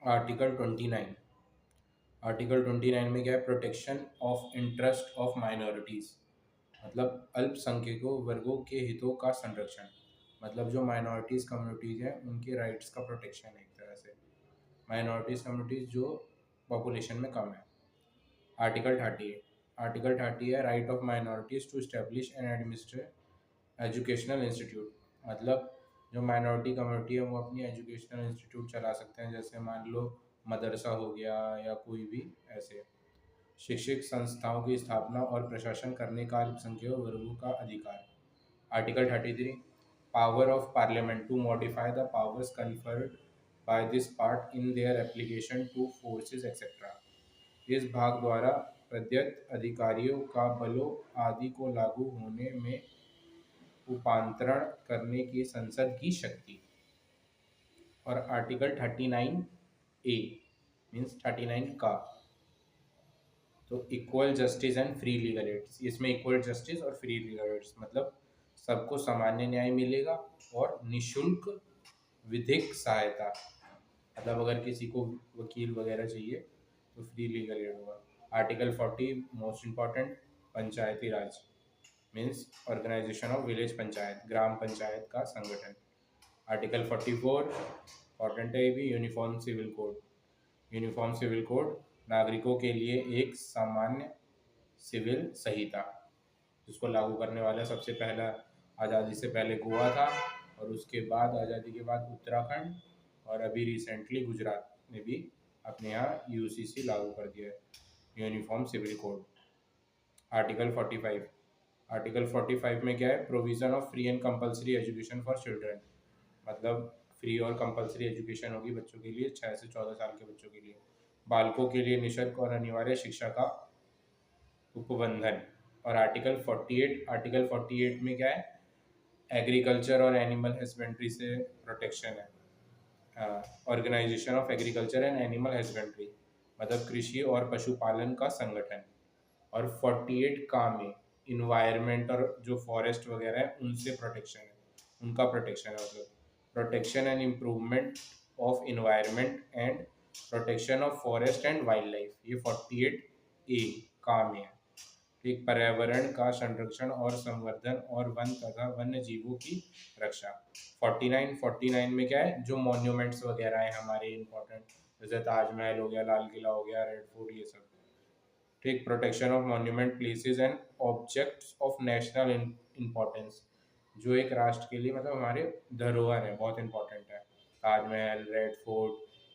Article 29। Article 29 में क्या है? Protection of interest of minorities, मतलब अल्पसंख्यकों वर्गों के हितों का संरक्षण। मतलब जो माइनॉरिटीज़ कम्युनिटीज़ हैं उनके राइट्स का प्रोटेक्शन है एक तरह से। माइनॉरिटीज़ कम्युनिटीज़ जो पॉपुलेशन में कम है। आर्टिकल 38। आर्टिकल 30 है right of minorities to establish and administrate educational institute. मतलब जो माइनॉरिटी कम्युनिटी है वो अपनी एजुकेशनल इंस्टीट्यूट चला सकते हैं, जैसे मान लो मदरसा हो गया या कोई भी ऐसे शैक्षिक संस्थाओं की स्थापना और प्रशासन करने का अल्पसंख्यक वर्गों का अधिकार। Article 33। Power of parliament to modify the powers conferred by this part in their application to forces etcetera. इस भाग द्वारा प्रदत्त अधिकारियों का बलों आदि को लागू होने में रूपांतरण करने की संसद की शक्ति। और आर्टिकल 39A मीन्स 39 का, तो equal justice and free legal aids. इसमें इक्वल जस्टिस और फ्री लीगल एड्स मतलब सबको सामान्य न्याय मिलेगा और निशुल्क विधिक सहायता। मतलब अगर किसी को वकील वगैरह चाहिए तो फ्री लीगल एड होगा। Article 40 most important, panchayati raj means organisation of village panchayat, ग्राम पंचायत का संगठन। आर्टिकल 44 इम्पॉर्टेंट है ये भी, uniform civil code. Uniform civil code नागरिकों के लिए एक सामान्य सिविल संहिता, जिसको लागू करने वाला सबसे पहला आज़ादी से पहले गोवा था, और उसके बाद आज़ादी के बाद उत्तराखंड, और अभी रिसेंटली गुजरात ने भी अपने यहाँ यूसीसी लागू कर दिया है, uniform civil code. Article 45। Article 45 में क्या है? Provision of free and compulsory education for children. मतलब फ्री और कंपलसरी एजुकेशन होगी बच्चों के लिए, 6 से 14 साल के बच्चों के लिए। बालकों के लिए निःशुल्क और अनिवार्य शिक्षा का उपबंधन। और आर्टिकल 48 में क्या है? एग्रीकल्चर और एनिमल हस्बेंड्री से प्रोटेक्शन है। Organisation of agriculture and animal husbandry, मतलब कृषि और पशुपालन का संगठन। और 48 का में इन्वायरमेंट और जो फॉरेस्ट वगैरह है उनसे प्रोटेक्शन है, उनका प्रोटेक्शन है। मतलब protection and improvement of environment and protection of forest and wild life, ये 48A का में है। एक पर्यावरण का संरक्षण और संवर्धन और वन तथा वन्य जीवों की रक्षा। 49 में क्या है? जो मॉन्यूमेंट्स वगैरह हैं हमारे इम्पोर्टेंट, जैसे ताजमहल हो गया, लाल किला हो गया, रेड फोर्ट, ये सब। ठीक, protection of monument places and objects of national importance, जो एक राष्ट्र के लिए मतलब हमारे धरोहर है, बहुत इंपॉर्टेंट है। Taj Mahal, red fort,